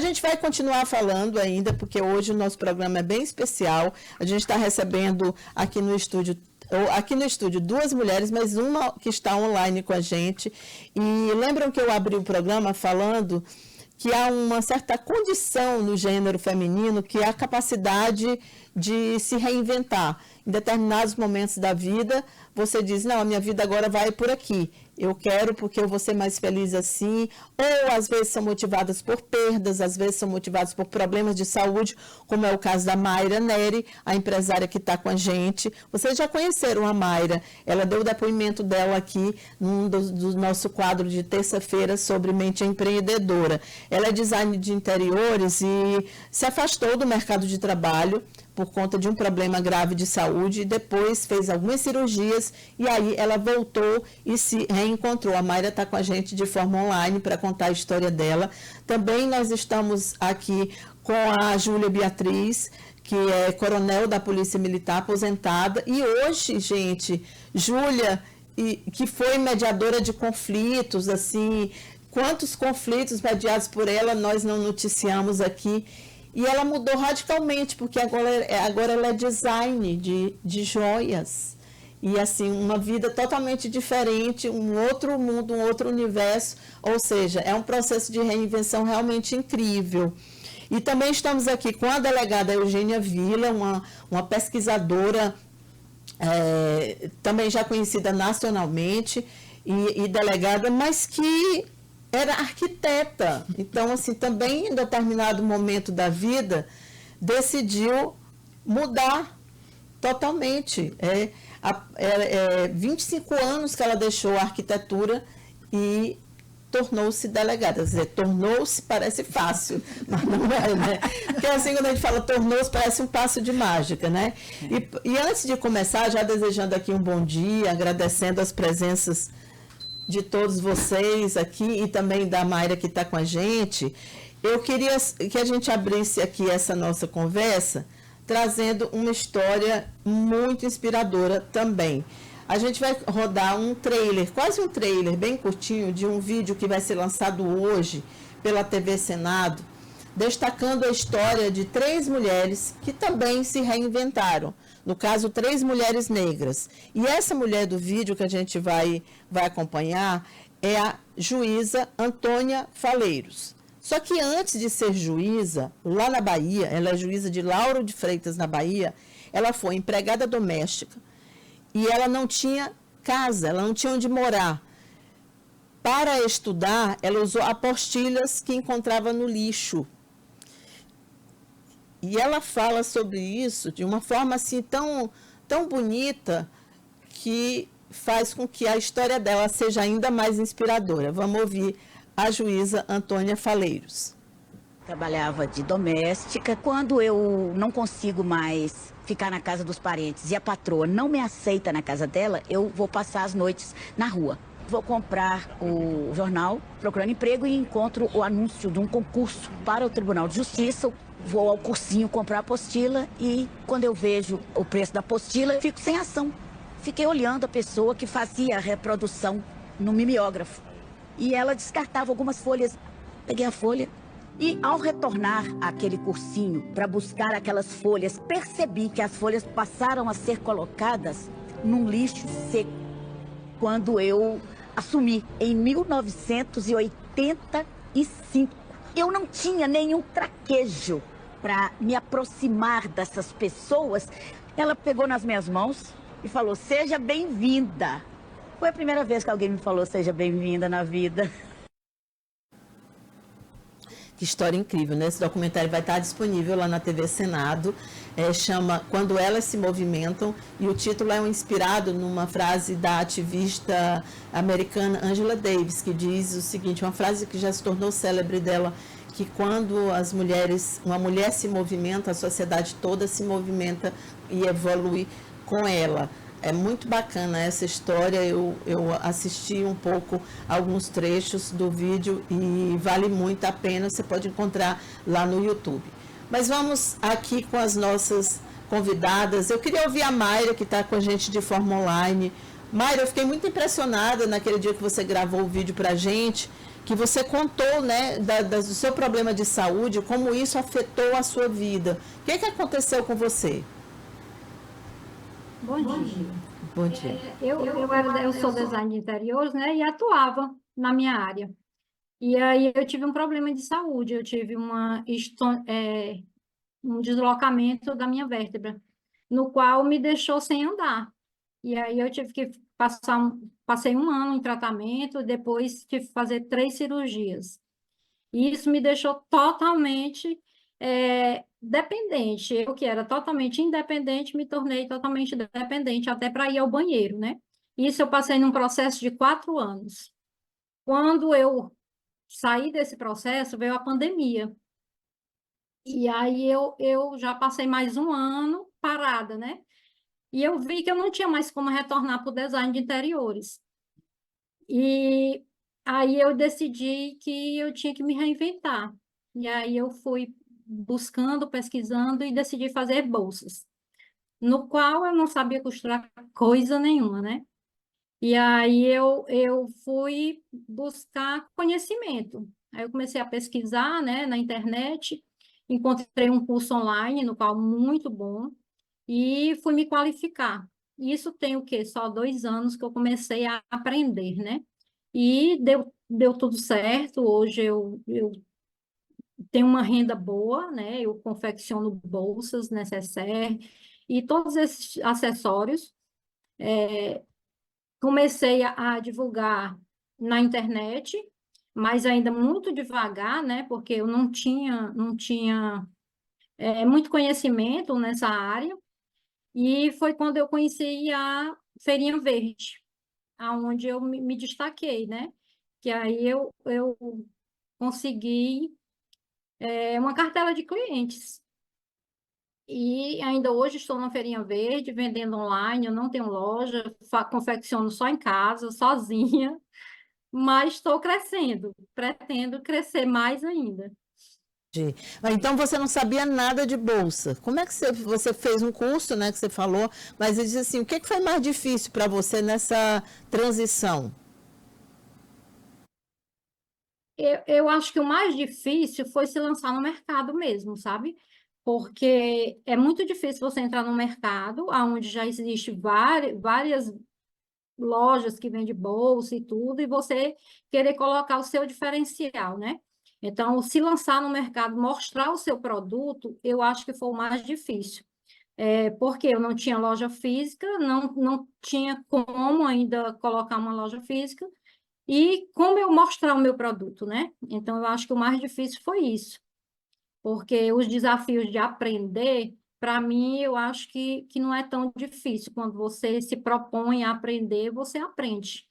gente vai continuar falando ainda, porque hoje o nosso programa é bem especial. A gente está recebendo aqui no estúdio duas mulheres, mas uma que está online com a gente. E lembram que eu abri o programa falando que há uma certa condição no gênero feminino, que é a capacidade de se reinventar. Em determinados momentos da vida, você diz, não, a minha vida agora vai por aqui. Eu quero porque eu vou ser mais feliz assim. Ou às vezes são motivadas por perdas, às vezes são motivadas por problemas de saúde, como é o caso da Mayra Neri, a empresária que está com a gente. Vocês já conheceram a Mayra, ela deu o depoimento dela aqui num do nosso quadro de terça-feira sobre mente empreendedora. Ela é designer de interiores e se afastou do mercado de trabalho por conta de um problema grave de saúde, e depois fez algumas cirurgias, e aí ela voltou e se reencontrou. A Mayra está com a gente de forma online para contar a história dela. Também nós estamos aqui com a Júlia Beatriz, que é coronel da Polícia Militar, aposentada, e hoje, gente, Júlia, que foi mediadora de conflitos, assim, quantos conflitos mediados por ela nós não noticiamos aqui. E ela mudou radicalmente, porque agora ela é design de joias. E, assim, uma vida totalmente diferente, um outro mundo, um outro universo. Ou seja, é um processo de reinvenção realmente incrível. E também estamos aqui com a delegada Eugênia Villa, uma pesquisadora também já conhecida nacionalmente e delegada, mas que era arquiteta. Então, assim, também em determinado momento da vida, decidiu mudar totalmente. 25 anos que ela deixou a arquitetura e tornou-se delegada. Quer dizer, tornou-se parece fácil, mas não é, né? Porque assim, quando a gente fala tornou-se, parece um passo de mágica, né? E antes de começar, já desejando aqui um bom dia, agradecendo as presenças de todos vocês aqui e também da Mayra que está com a gente, eu queria que a gente abrisse aqui essa nossa conversa trazendo uma história muito inspiradora também. A gente vai rodar um trailer, quase um trailer bem curtinho, de um vídeo que vai ser lançado hoje pela TV Senado, destacando a história de 3 mulheres que também se reinventaram. No caso, 3 mulheres negras. E essa mulher do vídeo que a gente vai acompanhar é a juíza Antônia Faleiros. Só que antes de ser juíza, lá na Bahia, ela é juíza de Lauro de Freitas, na Bahia, ela foi empregada doméstica e ela não tinha casa, ela não tinha onde morar. Para estudar, ela usou apostilhas que encontrava no lixo. E ela fala sobre isso de uma forma assim tão bonita que faz com que a história dela seja ainda mais inspiradora. Vamos ouvir a juíza Antônia Faleiros. Trabalhava de doméstica. Quando eu não consigo mais ficar na casa dos parentes e a patroa não me aceita na casa dela, eu vou passar as noites na rua. Vou comprar o jornal Procurando Emprego e encontro o anúncio de um concurso para o Tribunal de Justiça. Vou ao cursinho comprar a apostila e quando eu vejo o preço da apostila, fico sem ação. Fiquei olhando a pessoa que fazia a reprodução no mimeógrafo. E ela descartava algumas folhas. Peguei a folha e ao retornar àquele cursinho para buscar aquelas folhas, percebi que as folhas passaram a ser colocadas num lixo seco. Quando eu assumi em 1985, eu não tinha nenhum traquejo para me aproximar dessas pessoas. Ela pegou nas minhas mãos e falou, seja bem-vinda. Foi a primeira vez que alguém me falou, seja bem-vinda na vida. Que história incrível, né? Esse documentário vai estar disponível lá na TV Senado. Chama Quando Elas Se Movimentam, e o título é inspirado numa frase da ativista americana Angela Davis, que diz o seguinte, uma frase que já se tornou célebre dela, que quando uma mulher se movimenta, a sociedade toda se movimenta e evolui com ela. É muito bacana essa história, eu assisti um pouco alguns trechos do vídeo e vale muito a pena, você pode encontrar lá no YouTube. Mas vamos aqui com as nossas convidadas. Eu queria ouvir a Mayra, que está com a gente de forma online. Mayra, eu fiquei muito impressionada naquele dia que você gravou o vídeo para a gente, que você contou, né, do seu problema de saúde, como isso afetou a sua vida. O que aconteceu com você? Bom dia. Bom dia. Eu sou design de interiores, né, e atuava na minha área. E aí eu tive um problema de saúde, eu tive um deslocamento da minha vértebra, no qual me deixou sem andar. E aí eu tive que passei 1 ano em tratamento, depois tive que fazer 3 cirurgias. E isso me deixou totalmente dependente. Eu que era totalmente independente, me tornei totalmente dependente, até para ir ao banheiro, né? Isso eu passei num processo de 4 anos. Quando eu saí desse processo, veio a pandemia. E aí eu já passei mais 1 ano parada, né? E eu vi que eu não tinha mais como retornar para o design de interiores. E aí eu decidi que eu tinha que me reinventar. E aí eu fui buscando, pesquisando e decidi fazer bolsas, no qual eu não sabia costurar coisa nenhuma, né? E aí eu fui buscar conhecimento. Aí eu comecei a pesquisar, né, na internet, encontrei um curso online, no qual muito bom, e fui me qualificar. Isso tem o quê? Só 2 anos que eu comecei a aprender, né? E deu tudo certo. Hoje eu tenho uma renda boa, né? Eu confecciono bolsas, necessaire e todos esses acessórios. Comecei a divulgar na internet, mas ainda muito devagar, né? Porque eu não tinha muito conhecimento nessa área. E foi quando eu conheci a Feirinha Verde, aonde eu me destaquei, né? Que aí eu consegui uma cartela de clientes. E ainda hoje estou na Feirinha Verde, vendendo online, eu não tenho loja, confecciono só em casa, sozinha, mas estou crescendo, pretendo crescer mais ainda. Então você não sabia nada de bolsa. Como é que você fez um curso, né, que você falou, mas ele disse assim, o que foi mais difícil para você nessa transição? Eu acho que o mais difícil foi se lançar no mercado mesmo, sabe? Porque é muito difícil você entrar no mercado, onde já existe várias lojas que vendem bolsa e tudo, e você querer colocar o seu diferencial, né? Então, se lançar no mercado, mostrar o seu produto, eu acho que foi o mais difícil. Porque eu não tinha loja física, não tinha como ainda colocar uma loja física, e como eu mostrar o meu produto, né? Então, eu acho que o mais difícil foi isso, porque os desafios de aprender, para mim, eu acho que não é tão difícil. Quando você se propõe a aprender, você aprende.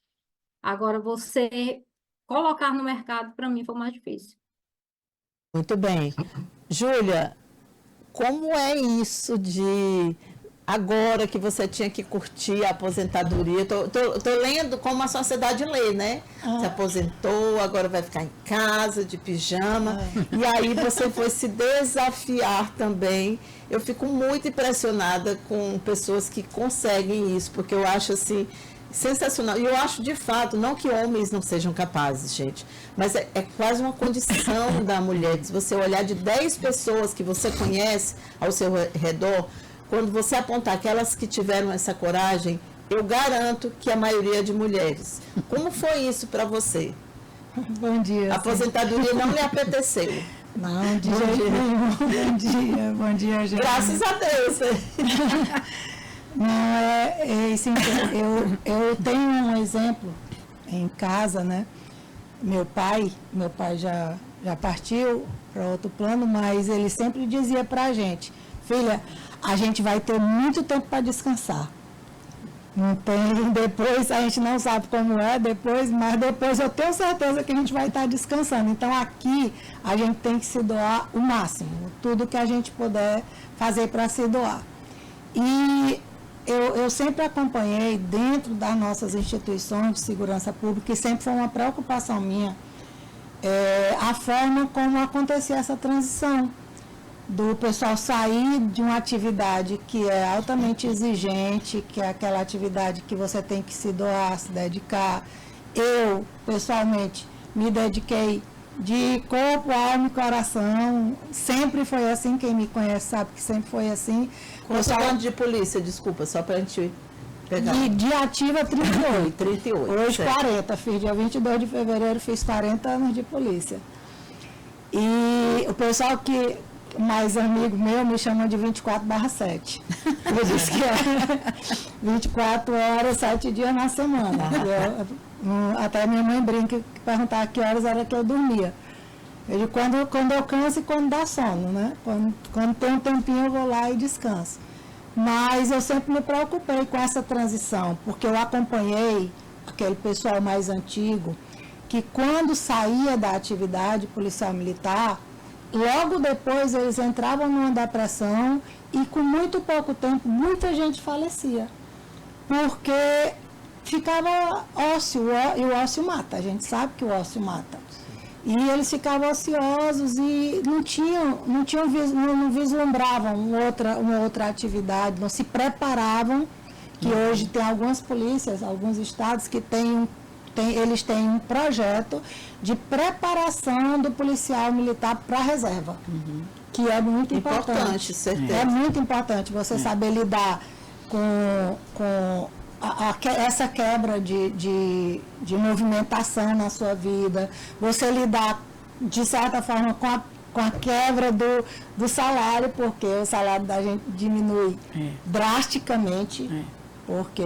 Agora, você colocar no mercado, para mim, foi mais difícil. Muito bem. Júlia, como é isso de agora que você tinha que curtir a aposentadoria? Tô lendo como a sociedade lê, né? Se aposentou, agora vai ficar em casa, de pijama. E aí você foi se desafiar também. Eu fico muito impressionada com pessoas que conseguem isso, porque eu acho assim sensacional. E eu acho, de fato, não que homens não sejam capazes, gente, mas é quase uma condição da mulher. Se você olhar de 10 pessoas que você conhece ao seu redor, quando você apontar aquelas que tiveram essa coragem, eu garanto que a maioria é de mulheres. Como foi isso para você? Bom dia. A aposentadoria não lhe apeteceu? Não, de jeito nenhum. Bom dia, gente. Graças a Deus. Não, assim, eu tenho um exemplo em casa, né? Meu pai já partiu para outro plano, mas ele sempre dizia para a gente, filha, a gente vai ter muito tempo para descansar. Não tem, depois a gente não sabe como é, mas depois eu tenho certeza que a gente vai estar descansando. Então aqui a gente tem que se doar o máximo, tudo que a gente puder fazer para se doar. E eu sempre acompanhei dentro das nossas instituições de segurança pública, e sempre foi uma preocupação minha, a forma como acontecia essa transição, do pessoal sair de uma atividade que é altamente exigente, que é aquela atividade que você tem que se doar, se dedicar. Eu, pessoalmente, me dediquei de corpo, alma e coração. Sempre foi assim, quem me conhece sabe que sempre foi assim. Quantos anos de polícia, desculpa, só para a gente pegar? De ativa, 38. 38. Hoje, certo. 40. Fiz dia 22 de fevereiro, fiz 40 anos de polícia. E o pessoal que, mais amigo meu, me chama de 24/7. Eu disse que é 24 horas, 7 dias na semana. Até minha mãe brinca, perguntava que horas era que eu dormia. Eu digo, quando eu canso e quando dá sono, né? Quando tem um tempinho eu vou lá e descanso. Mas eu sempre me preocupei com essa transição, porque eu acompanhei aquele pessoal mais antigo, que quando saía da atividade policial militar, logo depois eles entravam numa depressão e com muito pouco tempo muita gente falecia. Porque ficava ócio, e o ócio mata, a gente sabe que o ócio mata. E eles ficavam ociosos e não vislumbravam uma outra atividade, não se preparavam, que hoje tem algumas polícias, alguns estados que eles têm um projeto de preparação do policial militar para a reserva, que é muito importante. Certeza. É muito importante você saber lidar com essa quebra de movimentação na sua vida, você lidar, de certa forma, com a quebra do salário, porque o salário da gente diminui drasticamente, porque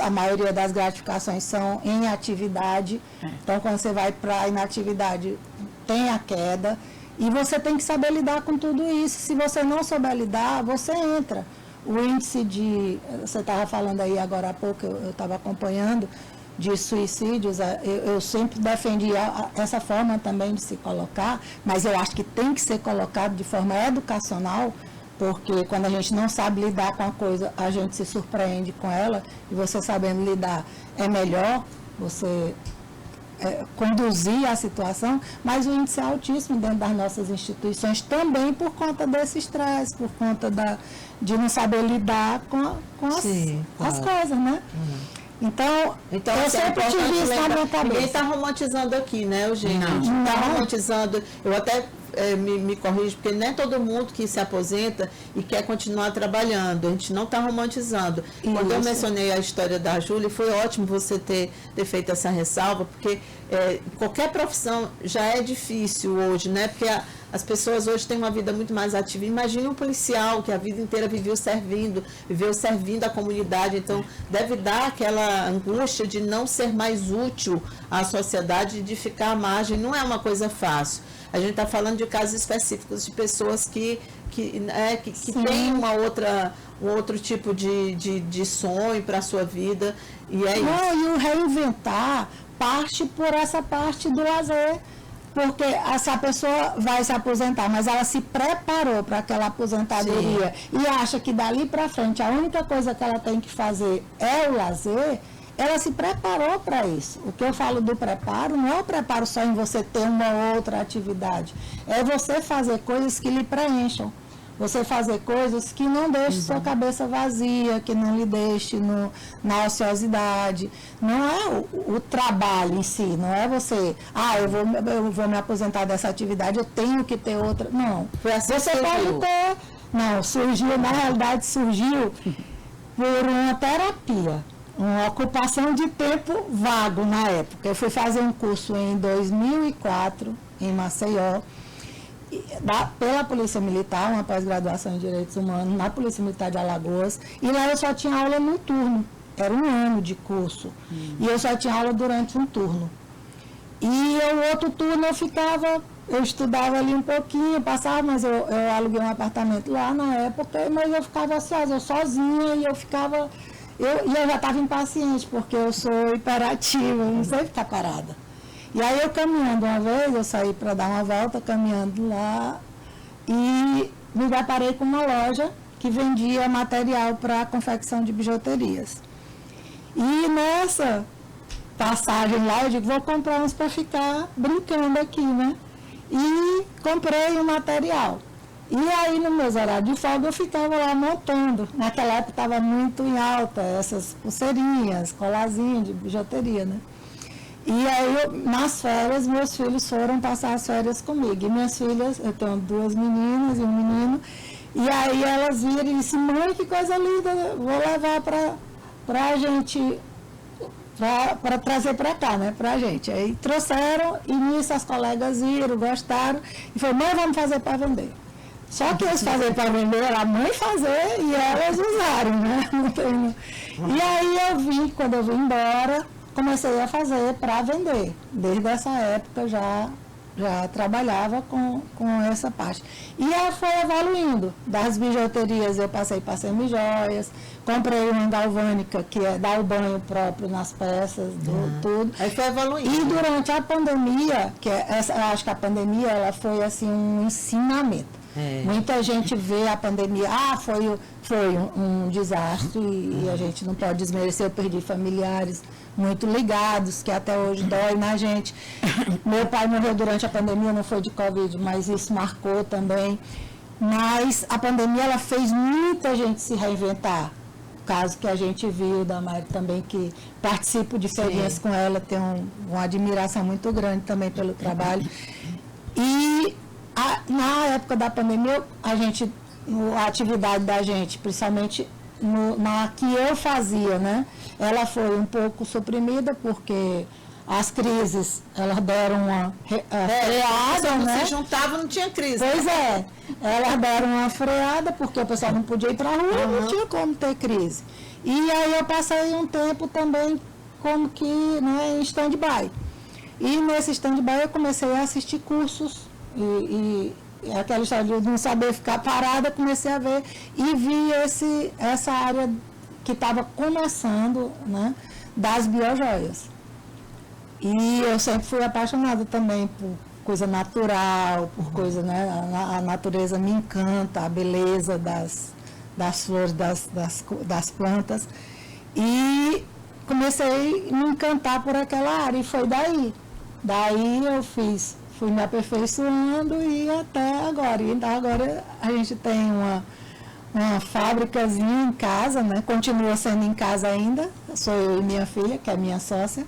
a maioria das gratificações são em atividade, então quando você vai para a inatividade tem a queda, e você tem que saber lidar com tudo isso. Se você não souber lidar, você entra. O índice você estava falando aí agora há pouco, eu estava acompanhando, de suicídios, eu sempre defendi essa forma também de se colocar, mas eu acho que tem que ser colocado de forma educacional, porque quando a gente não sabe lidar com a coisa, a gente se surpreende com ela, e você sabendo lidar é melhor você conduzir a situação, mas o índice é altíssimo dentro das nossas instituições, também por conta desse estresse, por conta de não saber lidar com as coisas, né? Então eu sempre tive isso na minha cabeça. Ninguém está romantizando aqui, né, Eugênia? Não está romantizando. Eu até me corrijo, porque não é todo mundo que se aposenta e quer continuar trabalhando. A gente não está romantizando. Isso. Quando eu mencionei a história da Júlia, foi ótimo você ter feito essa ressalva, porque qualquer profissão já é difícil hoje, né? Porque as pessoas hoje têm uma vida muito mais ativa. Imagine um policial que a vida inteira viveu servindo a comunidade. Então, deve dar aquela angústia de não ser mais útil à sociedade, de ficar à margem. Não é uma coisa fácil. A gente está falando de casos específicos de pessoas que têm um outro tipo de sonho para a sua vida. E é isso. E o reinventar parte por essa parte do lazer. Porque se a pessoa vai se aposentar, mas ela se preparou para aquela aposentadoria e acha que dali para frente a única coisa que ela tem que fazer é o lazer, ela se preparou para isso. O que eu falo do preparo não é o preparo só em você ter uma outra atividade, é você fazer coisas que lhe preencham. Você fazer coisas que não deixem sua cabeça vazia, que não lhe deixe na ociosidade. Não é o trabalho em si, não é você, eu vou me aposentar dessa atividade, eu tenho que ter outra. Não. Assim você pode ter. Não, na realidade surgiu por uma terapia, uma ocupação de tempo vago na época. Eu fui fazer um curso em 2004, em Maceió, pela Polícia Militar, uma pós-graduação em Direitos Humanos, na Polícia Militar de Alagoas, e lá eu só tinha aula no turno, era 1 ano de curso, e eu só tinha aula durante um turno. E o outro turno eu estudava ali um pouquinho, passava, mas eu aluguei um apartamento lá na época, mas eu ficava ansiosa, eu sozinha, e eu já estava impaciente, porque eu sou hiperativa, eu não sei ficar parada. E aí eu caminhando uma vez, eu saí para dar uma volta, caminhando lá, e me deparei com uma loja que vendia material para confecção de bijuterias. E nessa passagem lá, eu digo, vou comprar uns para ficar brincando aqui, né? E comprei o material. E aí, nos meus horários de folga, eu ficava lá montando. Naquela época estava muito em alta essas pulseirinhas, colarzinhas de bijuteria, né? E aí, nas férias, meus filhos foram passar as férias comigo. E minhas filhas, eu tenho 2 meninas e um menino, e aí elas viram e disseram, mãe, que coisa linda, vou levar pra gente, para trazer para cá, né, pra gente. Aí trouxeram, e nisso as colegas viram, gostaram, e falaram, mãe, vamos fazer para vender. Só que eles fazer para vender era a mãe fazer e elas usaram, né? E aí eu vim, quando eu vim embora, comecei a fazer para vender. Desde essa época já trabalhava com essa parte. E aí foi evoluindo. Das bijuterias eu passei para semijoias, comprei uma galvânica, que é dar o banho próprio nas peças, tudo. Aí foi evoluindo. E durante a pandemia, eu acho que a pandemia ela foi assim um ensinamento. Muita gente vê a pandemia, foi um desastre e a gente não pode desmerecer, eu perdi familiares muito ligados, que até hoje dói na gente. Meu pai morreu durante a pandemia, não foi de Covid, mas isso marcou também. Mas a pandemia ela fez muita gente se reinventar. O caso que a gente viu da Mari também, que participo de feirinhas com ela, tenho uma admiração muito grande também pelo trabalho. E na época da pandemia, a atividade da gente, principalmente na que eu fazia, né? Ela foi um pouco suprimida, porque as crises, elas deram uma freada, né? Se juntava, não tinha crise. Pois é, elas deram uma freada, porque o pessoal não podia ir para a rua, não tinha como ter crise. E aí eu passei um tempo também como que, né, em stand-by. E nesse stand-by eu comecei a assistir cursos, e aquela história de não saber ficar parada, comecei a ver e vi essa área que estava começando, né, das biojoias. E eu sempre fui apaixonada também por coisa natural, por coisa, né, a natureza me encanta, a beleza das flores, das plantas. E comecei a me encantar por aquela área, e foi daí. Daí eu fui me aperfeiçoando e até agora. E agora a gente tem uma fábricazinha em casa, né? Continua sendo em casa ainda, sou eu e minha filha, que é minha sócia.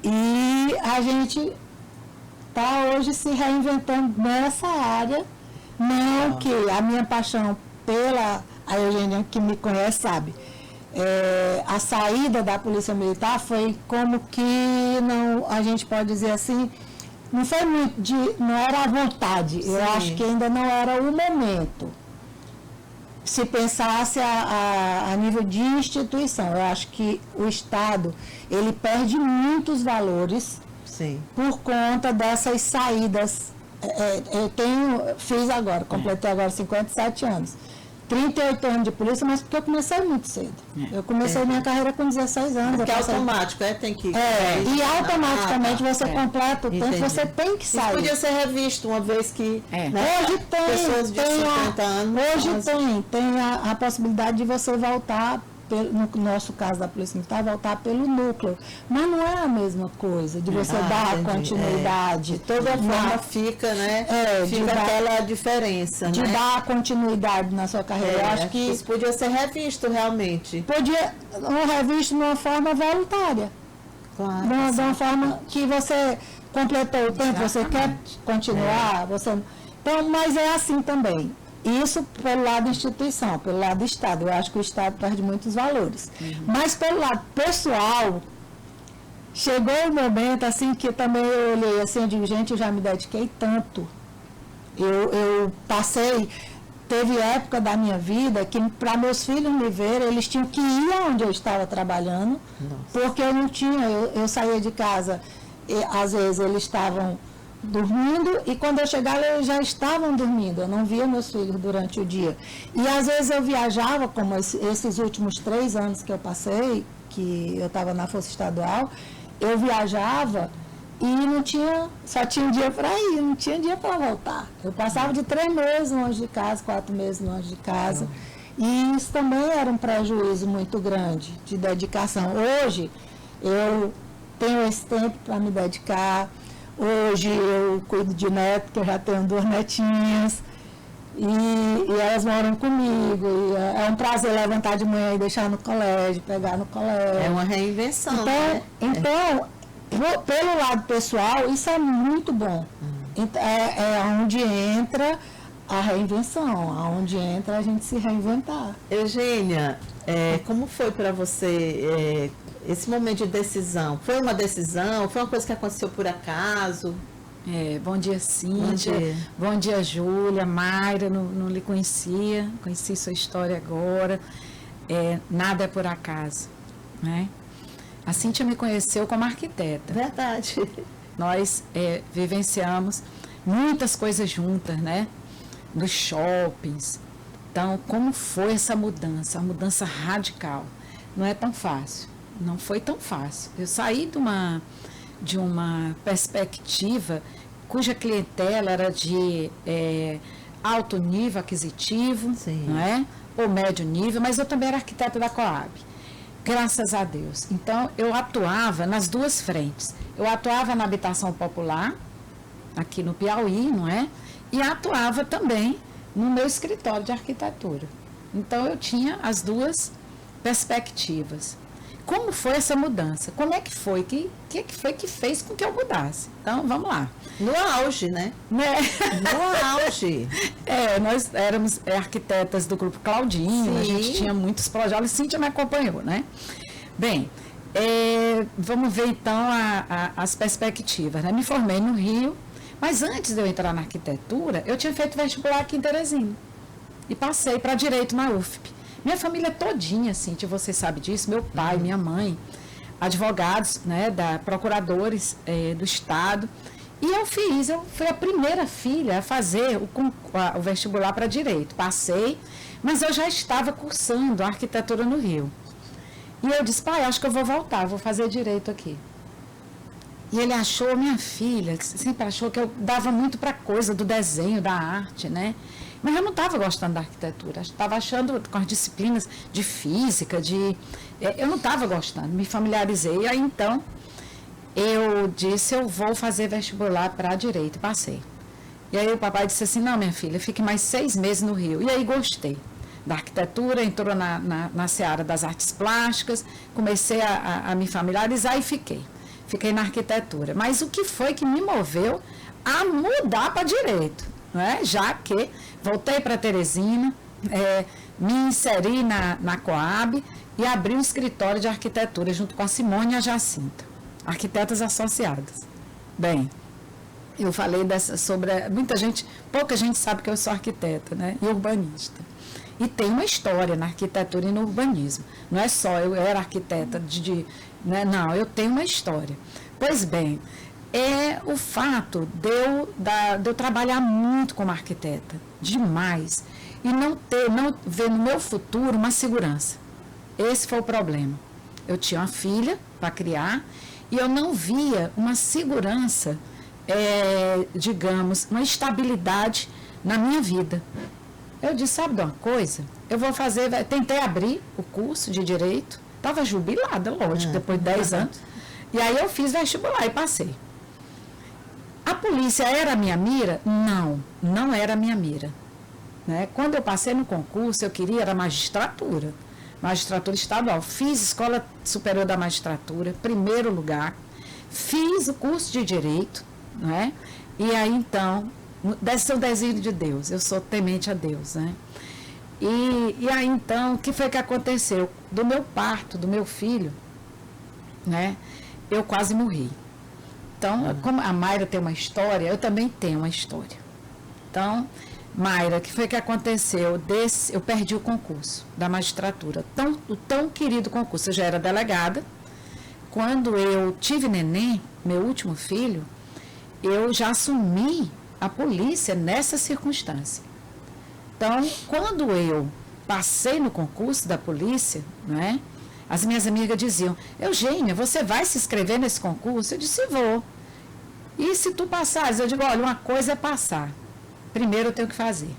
E a gente está hoje se reinventando nessa área. Não que a minha paixão a Eugênia, que me conhece, sabe. A saída da Polícia Militar foi como que, não, a gente pode dizer assim, não foi muito não era a vontade. Sim. Eu acho que ainda não era o momento. Se pensasse a nível de instituição, eu acho que o Estado, ele perde muitos valores. Sim. Por conta dessas saídas. Completei agora 57 anos. 38 anos de polícia, mas porque eu comecei muito cedo. Eu comecei minha carreira com 16 anos. Porque é automático, tem que... e automaticamente você completa o tempo, você tem que sair. Isso podia ser revisto uma vez que... Né, hoje pessoas de 50 anos... Hoje tem a possibilidade de você voltar, no nosso caso da Polícia Militar, voltar pelo núcleo. Mas não é a mesma coisa de você dar continuidade. De toda forma fica, né? Fica aquela diferença, de dar continuidade na sua carreira. Eu acho que isso podia ser revisto realmente. Podia ser revisto de uma forma voluntária. Claro. De uma forma que você completou o tempo, você quer continuar, Então, mas é assim também. Isso pelo lado da instituição, pelo lado do Estado. Eu acho que o Estado perde muitos valores. Mas pelo lado pessoal, chegou um momento assim que também eu olhei assim, eu digo, gente, eu já me dediquei tanto. Eu passei, teve época da minha vida que para meus filhos me verem, eles tinham que ir onde eu estava trabalhando. Nossa. Porque eu não tinha, eu saía de casa, e, às vezes eles estavam dormindo, e quando eu chegava eles já estavam dormindo, eu não via meus filhos durante o dia. E às vezes eu viajava, como esses últimos 3 anos que eu passei, que eu estava na Força Estadual, eu viajava e só tinha um dia para ir, não tinha dia para voltar. Eu passava de 3 meses longe de casa, 4 meses longe de casa, e isso também era um prejuízo muito grande de dedicação. Hoje eu tenho esse tempo para me dedicar. Hoje eu cuido de neto, que eu já tenho 2 netinhas, e elas moram comigo. E é um prazer levantar de manhã e deixar no colégio, pegar no colégio. É uma reinvenção, então, pelo lado pessoal, isso é muito bom. É onde entra a reinvenção, onde entra a gente se reinventar. Eugênia, como foi para você esse momento de decisão? Foi uma decisão? Foi uma coisa que aconteceu por acaso? Bom dia, Cíntia. Bom dia, Júlia, Mayra, não lhe conhecia, conheci sua história agora. Nada é por acaso, né? A Cíntia me conheceu como arquiteta. Verdade. Nós vivenciamos muitas coisas juntas, né? Nos shoppings. Então, como foi essa mudança? Uma mudança radical. Não é tão fácil. Não foi tão fácil. Eu saí de uma perspectiva cuja clientela era de alto nível aquisitivo, Sim. não é? Ou médio nível, mas eu também era arquiteta da Coab. Graças a Deus. Então, eu atuava nas duas frentes. Eu atuava na habitação popular, aqui no Piauí, não é? E atuava também no meu escritório de arquitetura. Então, eu tinha as duas perspectivas. Como foi essa mudança? Como é que foi? Que foi que fez com que eu mudasse? Então, vamos lá. No auge, né? No auge. Nós éramos arquitetas do Grupo Claudinho, Sim. A gente tinha muitos projetos, a Cíntia me acompanhou, né? Bem, vamos ver então as perspectivas, né? Me formei no Rio, mas antes de eu entrar na arquitetura, eu tinha feito vestibular aqui em Teresina e passei para Direito na UFP. Minha família todinha, Cíntia, você sabe disso, meu pai, minha mãe, advogados, né, procuradores do Estado. E eu fui a primeira filha a fazer o vestibular para Direito. Passei, mas eu já estava cursando a arquitetura no Rio. E eu disse, pai, acho que eu vou voltar, vou fazer Direito aqui. E ele achou, minha filha, sempre achou que eu dava muito para coisa do desenho, da arte, né? Mas eu não estava gostando da arquitetura, estava achando com as disciplinas de física, eu não estava gostando, me familiarizei. E aí, então, eu disse, eu vou fazer vestibular para Direito, e passei. E aí o papai disse assim, não, minha filha, fique mais 6 meses no Rio. E aí gostei da arquitetura, entrou na seara das artes plásticas, comecei a me familiarizar e fiquei na arquitetura. Mas o que foi que me moveu a mudar para Direito? Não é? Já que voltei para Teresina, me inseri na Coab e abri um escritório de arquitetura junto com a Simone e a Jacinta, arquitetas associadas. Bem, eu falei pouca gente sabe que eu sou arquiteta, né? E urbanista. E tem uma história na arquitetura e no urbanismo. Não é só eu era arquiteta né? Não, eu tenho uma história. Pois bem, o fato de eu trabalhar muito como arquiteta, demais, e não ver no meu futuro uma segurança. Esse foi o problema. Eu tinha uma filha para criar e eu não via uma segurança, digamos, uma estabilidade na minha vida. Eu disse, sabe de uma coisa? Eu vou tentei abrir o curso de Direito, estava jubilada, lógico, depois de 10 anos, e aí eu fiz vestibular e passei. A polícia era a minha mira? Não era a minha mira. Né? Quando eu passei no concurso, eu queria era magistratura estadual. Fiz Escola Superior da Magistratura, primeiro lugar. Fiz o curso de Direito, né? E aí, então, deve ser o desígnio de Deus. Eu sou temente a Deus, né? E aí, então, o que foi que aconteceu? Do meu parto, do meu filho, né? Eu quase morri. Então, como a Mayra tem uma história, eu também tenho uma história. Então, Mayra, o que foi que aconteceu? Eu perdi o concurso da magistratura, o tão querido concurso. Eu já era delegada. Quando eu tive neném, meu último filho, eu já assumi a polícia nessa circunstância. Então, quando eu passei no concurso da polícia, né, as minhas amigas diziam, Eugênia, você vai se inscrever nesse concurso? Eu disse, vou. E se tu passares? Eu digo, olha, uma coisa é passar. Primeiro eu tenho que fazer.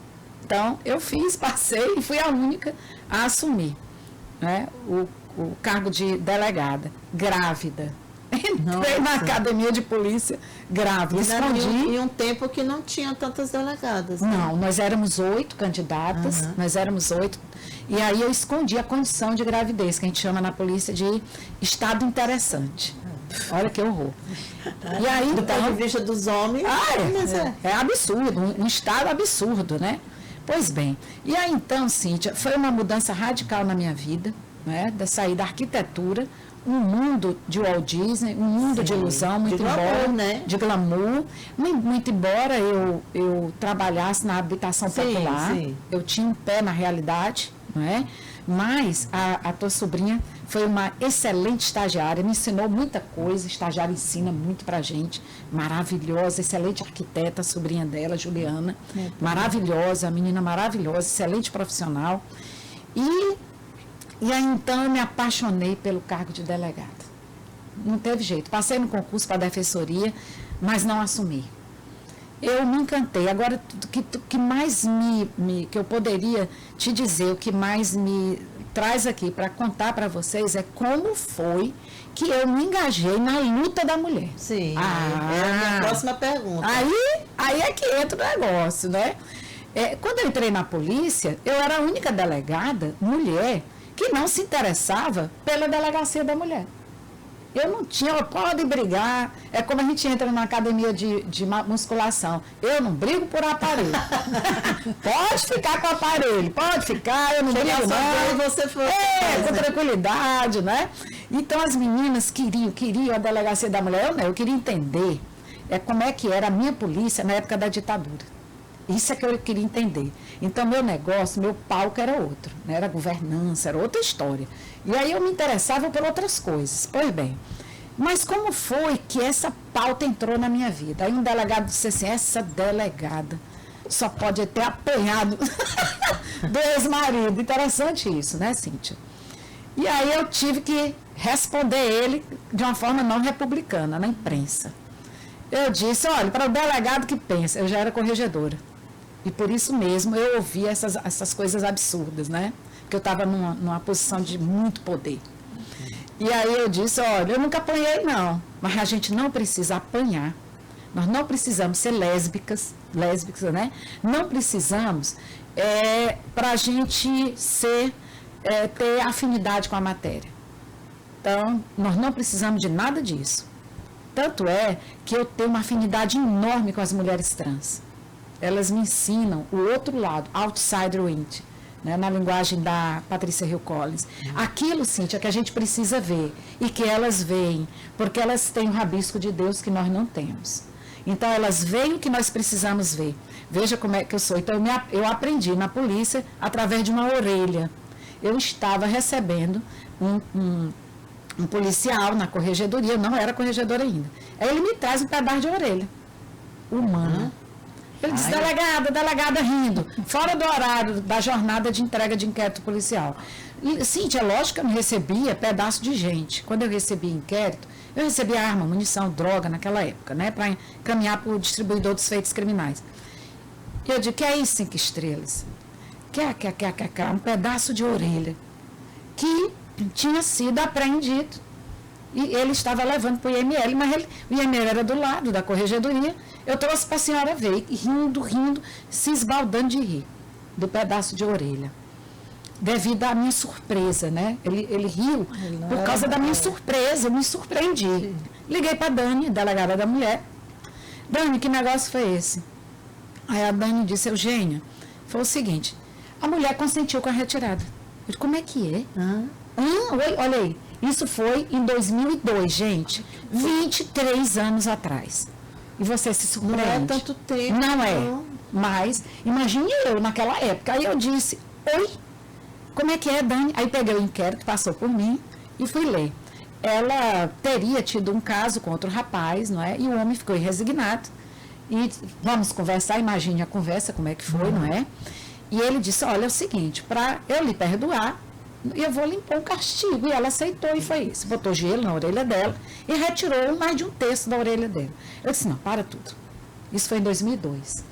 Então, eu passei e fui a única a assumir, né, o cargo de delegada, grávida. Entrei na academia de polícia grávida. Escondi. Em um tempo que não tinha tantas delegadas. Né? Não, nós éramos 8 candidatas, nós éramos 8. E aí eu escondi a condição de gravidez, que a gente chama na polícia de estado interessante. Olha que horror. E aí, Do então, ponto de vista dos homens, mas é absurdo, um estado absurdo, né? Pois bem, e aí então, Cíntia, foi uma mudança radical na minha vida, né? De sair da arquitetura, um mundo de Walt Disney, um mundo de ilusão, muito glamour, embora, né? de glamour, muito embora eu trabalhasse na habitação popular, eu tinha um pé na realidade, não é? Mas a tua sobrinha foi uma excelente estagiária, me ensinou muita coisa, estagiária ensina muito pra gente, maravilhosa, excelente arquiteta, a sobrinha dela, Juliana, maravilhosa, menina maravilhosa, excelente profissional. E aí então eu me apaixonei pelo cargo de delegada. Não teve jeito, passei no concurso para a defensoria, mas não assumi. Eu me encantei. Agora, o que mais que eu poderia te dizer, o que mais me traz aqui para contar para vocês é como foi que eu me engajei na luta da mulher. Sim, é a minha próxima pergunta. Aí é que entra o negócio, né? Quando eu entrei na polícia, eu era a única delegada, mulher, que não se interessava pela delegacia da mulher. Eu não tinha, pode brigar, é como a gente entra na academia de musculação. Eu não brigo por aparelho. Pode ficar com o aparelho, pode ficar, eu não brigo não. Você foi com tranquilidade, né? Então as meninas queriam a delegacia da mulher. Eu queria entender como é que era a minha polícia na época da ditadura. Isso é que eu queria entender. Então, meu negócio, meu palco era outro, né? Era governança, era outra história. E aí eu me interessava por outras coisas. Pois bem, mas como foi que essa pauta entrou na minha vida? Aí um delegado disse assim, essa delegada só pode ter apanhado do ex-marido. Interessante isso, né, Cíntia? E aí eu tive que responder ele de uma forma não republicana, na imprensa. Eu disse, olha, para o delegado que pensa, eu já era corregedora. E por isso mesmo eu ouvi essas coisas absurdas, né? Porque eu estava numa posição de muito poder. E aí eu disse, olha, eu nunca apanhei não, mas a gente não precisa apanhar. Nós não precisamos ser lésbicas, né? Não precisamos para a gente ter afinidade com a matéria. Então, nós não precisamos de nada disso. Tanto é que eu tenho uma afinidade enorme com as mulheres trans. Elas me ensinam o outro lado, outsider wind, né, na linguagem da Patrícia Hill Collins. Aquilo, Cíntia, que a gente precisa ver e que elas veem, porque elas têm o rabisco de Deus que nós não temos. Então, elas veem o que nós precisamos ver. Veja como é que eu sou. Então, eu aprendi na polícia através de uma orelha. Eu estava recebendo um policial na corregedoria, eu não era corregedora ainda. Aí ele me traz um pedaço de orelha humana. Ele diz, delegada rindo, fora do horário da jornada de entrega de inquérito policial. Cíntia, lógico que eu não recebia pedaço de gente. Quando eu recebia inquérito, eu recebia arma, munição, droga naquela época, né, para encaminhar para o distribuidor dos feitos criminais. E eu digo, que é isso, 5 estrelas? Um pedaço de orelha que tinha sido apreendido. E ele estava levando para o IML, mas o IML era do lado da corregedoria. Eu trouxe para a senhora ver, rindo, se esbaldando de rir, do pedaço de orelha. Devido à minha surpresa, né? Ele riu por causa da minha surpresa, eu me surpreendi. Sim. Liguei para a Dani, delegada da mulher. Dani, que negócio foi esse? Aí a Dani disse, Eugênia, foi o seguinte, a mulher consentiu com a retirada. Eu disse, como é que é? Oi, olha aí. Isso foi em 2002, gente. 23 anos atrás. E você se surpreende. Não é tanto tempo. Não é. Mas, imagine eu naquela época. Aí eu disse, oi, como é que é, Dani? Aí peguei o inquérito, passou por mim e fui ler. Ela teria tido um caso com outro rapaz, não é? E o homem ficou resignado. E vamos conversar, imagine a conversa, como é que foi, não é? E ele disse, olha, é o seguinte, para eu lhe perdoar, eu vou limpar um castigo. E ela aceitou e foi isso. Botou gelo na orelha dela e retirou mais de um terço da orelha dela. Eu disse, não, para tudo. Isso foi em 2002.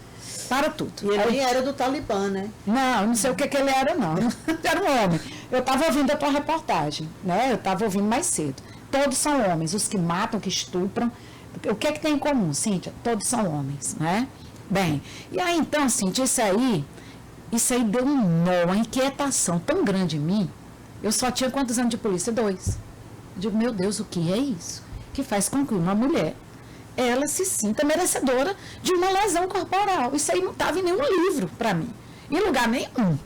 Para tudo. E ele era do Talibã, né? Não sei o que ele era, não. Era um homem. Eu estava ouvindo a tua reportagem, né? Eu estava ouvindo mais cedo. Todos são homens. Os que matam, que estupram. O que é que tem em comum, Cíntia? Todos são homens, né? Bem, e aí então, Cíntia, isso aí deu um nó, uma inquietação tão grande em mim. Eu só tinha quantos anos de polícia? 2. Eu digo, meu Deus, o que é isso? que faz com que uma mulher ela se sinta merecedora de uma lesão corporal. Isso aí não estava em nenhum livro para mim, em lugar nenhum.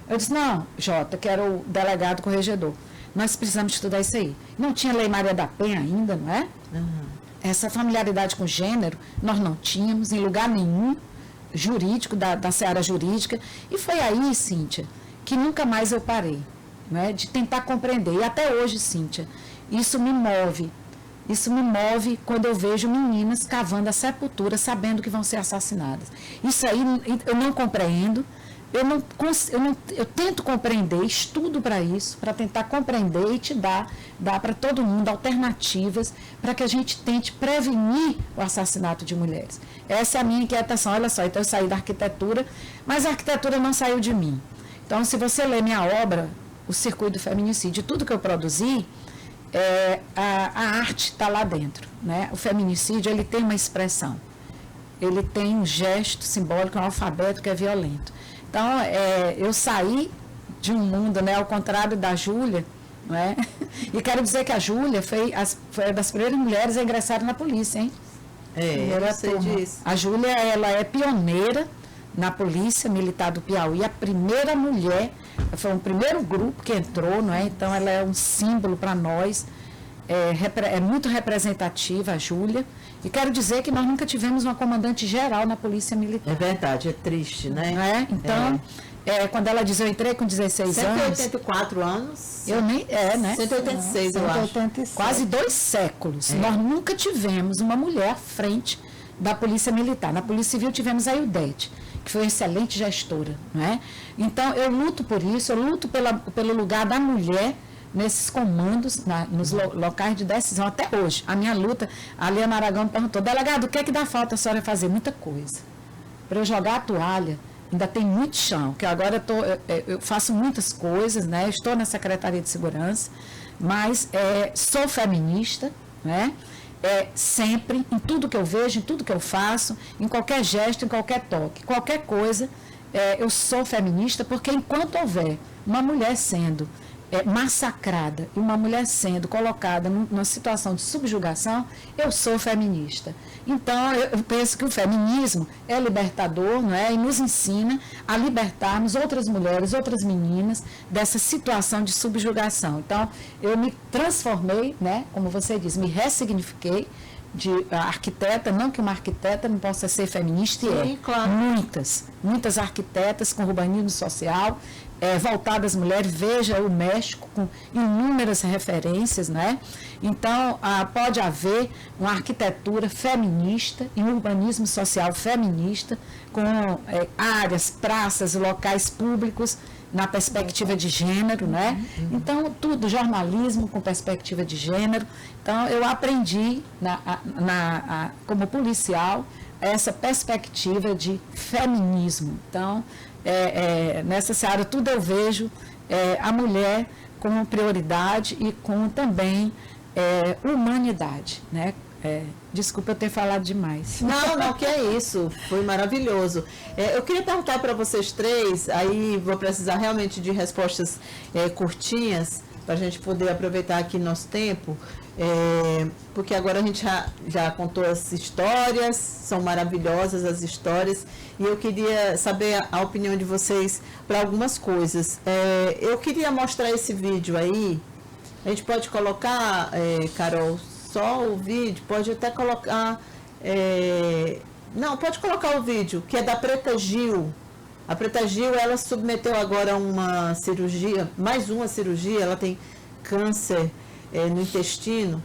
Eu disse, não, Jota, que era o delegado corregedor, nós precisamos estudar isso aí. Não tinha Lei Maria da Penha ainda, não é? Essa familiaridade com gênero nós não tínhamos em lugar nenhum jurídico, da seara jurídica. E foi aí, Cíntia, que nunca mais eu parei, né, de tentar compreender. E até hoje, Cíntia, isso me move. Isso me move quando eu vejo meninas cavando a sepultura, sabendo que vão ser assassinadas. Isso aí eu não compreendo. Eu tento compreender, estudo para isso, para tentar compreender e te dar para todo mundo alternativas para que a gente tente prevenir o assassinato de mulheres. Essa é a minha inquietação. Olha só, então eu saí da arquitetura, mas a arquitetura não saiu de mim. Então, se você ler minha obra, O Circuito do Feminicídio, tudo que eu produzi, a arte está lá dentro, né? O feminicídio, ele tem uma expressão, ele tem um gesto simbólico, um alfabeto que é violento. Então, eu saí de um mundo, né, ao contrário da Júlia, não é? E quero dizer que a Júlia foi uma das primeiras mulheres a ingressar na polícia, hein? Eu sei disso. A Júlia, ela é pioneira na Polícia Militar do Piauí, a primeira mulher, foi o primeiro grupo que entrou, não é? Então, ela é um símbolo para nós, é muito representativa a Júlia. E quero dizer que nós nunca tivemos uma comandante geral na Polícia Militar. É verdade, é triste, né? Não é? Então, quando ela diz, eu entrei com 16 anos... 184 anos? Eu nem... né? 186, eu acho. Quase 2 séculos. Nós nunca tivemos uma mulher à frente da Polícia Militar. Na Polícia Civil tivemos a Ildete, que foi uma excelente gestora, não é? Então, eu luto por isso, eu luto pelo lugar da mulher nesses comandos, nos locais de decisão, até hoje. A minha luta, a Liana Aragão me perguntou, delegado, o que é que dá falta a senhora fazer? Muita coisa. Para eu jogar a toalha, ainda tem muito chão, que agora eu faço muitas coisas, né? Estou na Secretaria de Segurança, mas sou feminista, né? Sempre, em tudo que eu vejo, em tudo que eu faço, em qualquer gesto, em qualquer toque, qualquer coisa, eu sou feminista, porque enquanto houver uma mulher sendo massacrada e uma mulher sendo colocada numa situação de subjugação, eu sou feminista. Então, eu penso que o feminismo é libertador, não é? E nos ensina a libertarmos outras mulheres, outras meninas dessa situação de subjugação. Então, eu me transformei, né? Como você diz, me ressignifiquei de arquiteta, não que uma arquiteta não possa ser feminista, Sim, claro. Muitas arquitetas com urbanismo social, voltadas às mulheres, veja o México com inúmeras referências, né? Então, pode haver uma arquitetura feminista e um urbanismo social feminista com áreas, praças, locais públicos na perspectiva de gênero, né? Então, tudo, jornalismo com perspectiva de gênero. Então, eu aprendi como policial essa perspectiva de feminismo. Então, nessa seara, tudo eu vejo a mulher como prioridade e com também humanidade, né? Desculpa eu ter falado demais. Não, que é isso. Foi maravilhoso. Eu queria perguntar para vocês três, aí vou precisar realmente de respostas curtinhas, para a gente poder aproveitar aqui nosso tempo, porque agora a gente já contou as histórias, são maravilhosas as histórias, e eu queria saber a opinião de vocês para algumas coisas. Eu queria mostrar esse vídeo aí, a gente pode colocar, Carol, só o vídeo, pode até colocar, não, pode colocar o vídeo, que é da Preta Gil. A Preta Gil, ela submeteu agora uma cirurgia, mais uma cirurgia, ela tem câncer no intestino,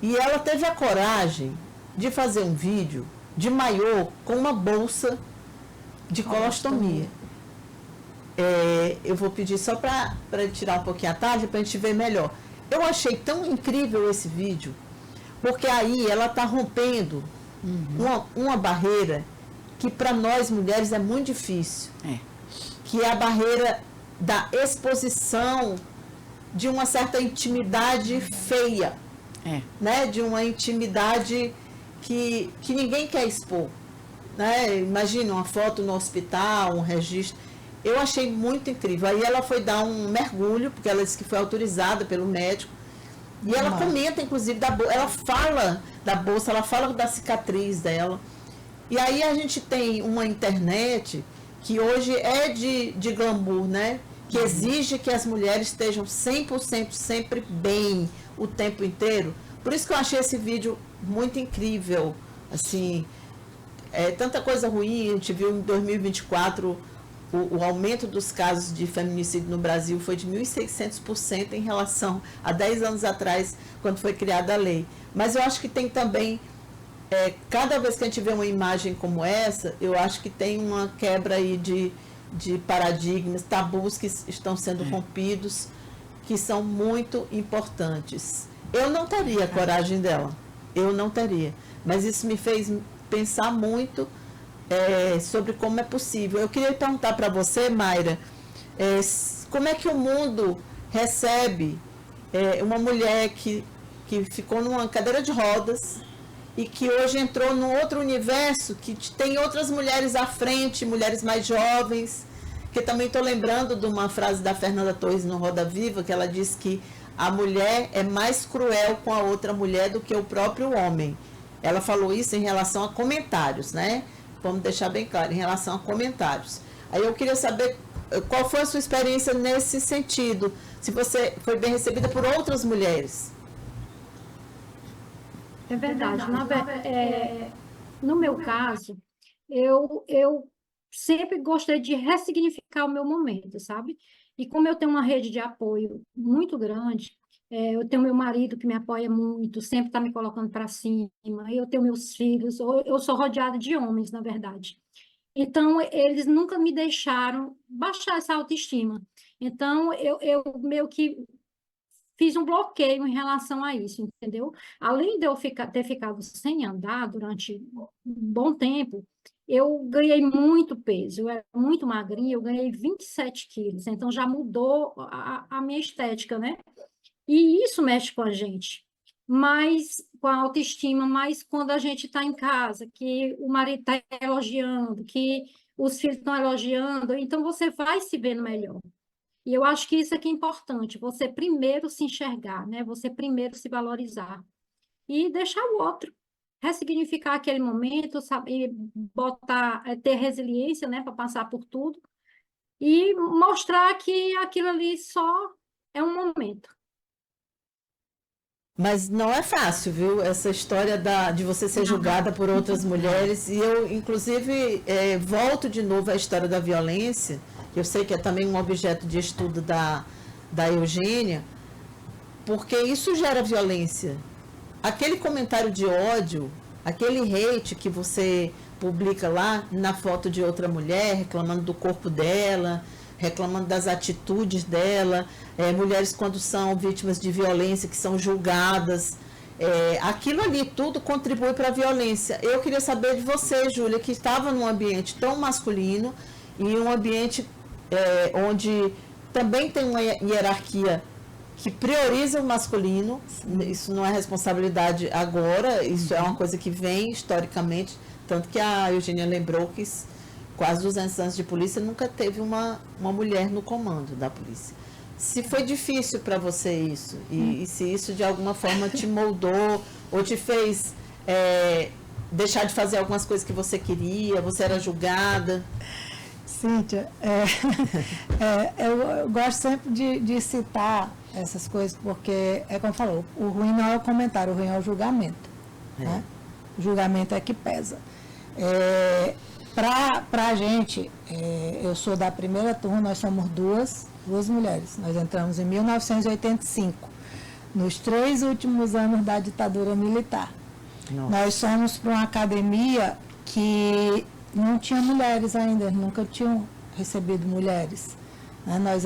e ela teve a coragem de fazer um vídeo de maiô com uma bolsa de colostomia. Eu vou pedir só para tirar um pouquinho a tarde, para a gente ver melhor. Eu achei tão incrível esse vídeo, porque aí ela está rompendo uma barreira que para nós mulheres é muito difícil, que é a barreira da exposição de uma certa intimidade feia, né? De uma intimidade que ninguém quer expor, né? Imagina uma foto no hospital, um registro. Eu achei muito incrível. Aí ela foi dar um mergulho, porque ela disse que foi autorizada pelo médico, E ela comenta, inclusive, ela fala da bolsa, ela fala da cicatriz dela. E aí a gente tem uma internet que hoje é de glamour, né? Que exige que as mulheres estejam 100% sempre bem o tempo inteiro. Por isso que eu achei esse vídeo muito incrível. Assim, tanta coisa ruim. A gente viu em 2024 o aumento dos casos de feminicídio no Brasil foi de 1.600% em relação a 10 anos atrás, quando foi criada a lei. Mas eu acho que tem também, cada vez que a gente vê uma imagem como essa, eu acho que tem uma quebra aí de paradigmas, tabus que estão sendo rompidos, que são muito importantes. Eu não teria a coragem dela, eu não teria. Mas isso me fez pensar muito sobre como é possível. Eu queria perguntar para você, Mayra, como é que o mundo recebe uma mulher que ficou numa cadeira de rodas e que hoje entrou num outro universo, que tem outras mulheres à frente, mulheres mais jovens, que também estou lembrando de uma frase da Fernanda Torres no Roda Viva, que ela diz que a mulher é mais cruel com a outra mulher do que o próprio homem. Ela falou isso em relação a comentários, né? Vamos deixar bem claro, em relação a comentários. Aí eu queria saber qual foi a sua experiência nesse sentido, se você foi bem recebida por outras mulheres. É verdade. No meu caso, eu sempre gostei de ressignificar o meu momento, sabe? E como eu tenho uma rede de apoio muito grande, eu tenho meu marido que me apoia muito, sempre está me colocando para cima, eu tenho meus filhos, eu sou rodeada de homens, na verdade. Então, eles nunca me deixaram baixar essa autoestima. Então, eu meio que fiz um bloqueio em relação a isso, entendeu? Além de eu ter ficado sem andar durante um bom tempo, eu ganhei muito peso, eu era muito magrinha, eu ganhei 27 quilos, então já mudou a minha estética, né? E isso mexe com a gente, mas com a autoestima, mas quando a gente está em casa, que o marido está elogiando, que os filhos estão elogiando, então você vai se vendo melhor. E eu acho que isso aqui é importante, você primeiro se enxergar, né? Você primeiro se valorizar e deixar o outro, ressignificar aquele momento, saber ter resiliência, né, para passar por tudo e mostrar que aquilo ali só é um momento. Mas não é fácil, viu? Essa história de você ser julgada por outras mulheres. E eu, inclusive, volto de novo à história da violência, que eu sei que é também um objeto de estudo da Eugênia, porque isso gera violência. Aquele comentário de ódio, aquele hate que você publica lá na foto de outra mulher, reclamando do corpo dela, reclamando das atitudes dela, mulheres quando são vítimas de violência, que são julgadas, aquilo ali tudo contribui para a violência. Eu queria saber de você, Júlia, que estava num ambiente tão masculino e um ambiente onde também tem uma hierarquia que prioriza o masculino. Isso não é responsabilidade agora, isso é uma coisa que vem historicamente, tanto que a Eugênia lembrou que quase 200 anos de polícia nunca teve uma mulher no comando da polícia. Se foi difícil para você isso, e se isso de alguma forma te moldou ou te fez deixar de fazer algumas coisas que você queria, você era julgada? Cíntia, eu gosto sempre de citar essas coisas, porque, como falou, o ruim não é o comentário, o ruim é o julgamento. Né? O julgamento é que pesa. Para a gente, eu sou da primeira turma, nós somos duas mulheres. Nós entramos em 1985, nos 3 últimos anos da ditadura militar. Nossa. Nós somos para uma academia que não tinha mulheres ainda, nunca tinham recebido mulheres. Né? Nós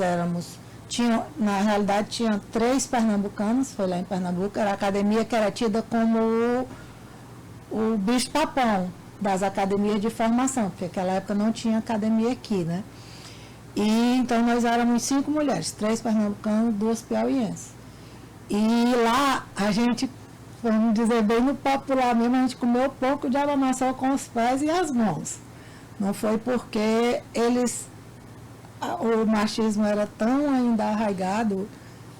na realidade, tinha 3 pernambucanos, foi lá em Pernambuco, era a academia que era tida como o bicho-papão das academias de formação, porque naquela época não tinha academia aqui, né? E então nós éramos 5 mulheres, 3 pernambucanos, 2 piauienses. E lá a gente, vamos dizer bem no popular mesmo, a gente comeu pouco de amassou com os pés e as mãos. Não foi porque o machismo era tão ainda arraigado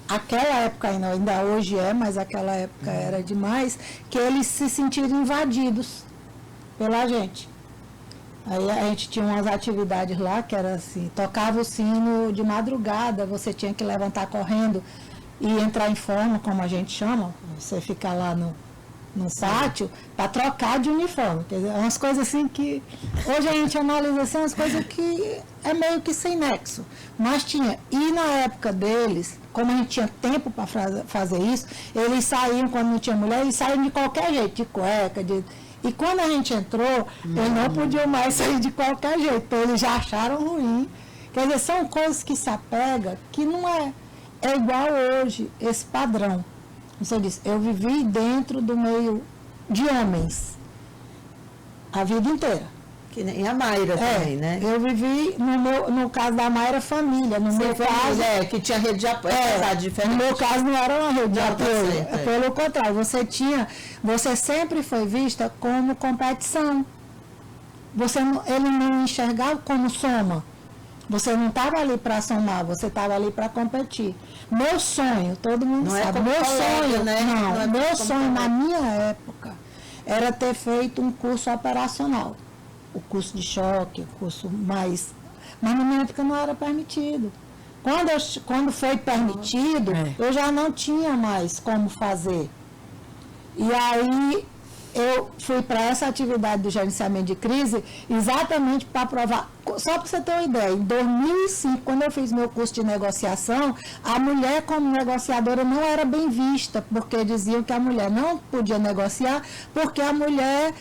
aquela época ainda hoje mas aquela época era demais, que eles se sentiram invadidos pela gente. Aí a gente tinha umas atividades lá que era assim, tocava o sino de madrugada, você tinha que levantar correndo e entrar em forma, como a gente chama, você ficar lá no pátio, para trocar de uniforme. Quer dizer, umas coisas assim que hoje a gente analisa assim, umas coisas que é meio que sem nexo. Mas tinha. E na época deles, como a gente tinha tempo para fazer isso, eles saíam, quando não tinha mulher, eles saíam de qualquer jeito, de cueca, E quando a gente entrou, eles não podiam mais sair de qualquer jeito, então eles já acharam ruim. Quer dizer, são coisas que se apega, que não é igual hoje, esse padrão. Você disse, eu vivi dentro do meio de homens a vida inteira. Que nem a Mayra também, né? Eu vivi, no caso da Mayra, família. No meu caso, que tinha rede de apoio. No meu caso não era uma rede de apoio. Pelo contrário, você sempre foi vista como competição. Ele não enxergava como soma. Você não estava ali para somar, você estava ali para competir. Meu sonho, todo mundo sabe, meu sonho na minha época era ter feito um curso operacional. O curso de choque, o curso mais... Mas na minha época não era permitido. Quando foi permitido, eu já não tinha mais como fazer. E aí eu fui para essa atividade do gerenciamento de crise exatamente para provar. Só para você ter uma ideia, em 2005, quando eu fiz meu curso de negociação, a mulher como negociadora não era bem vista, porque diziam que a mulher não podia negociar, porque a mulher,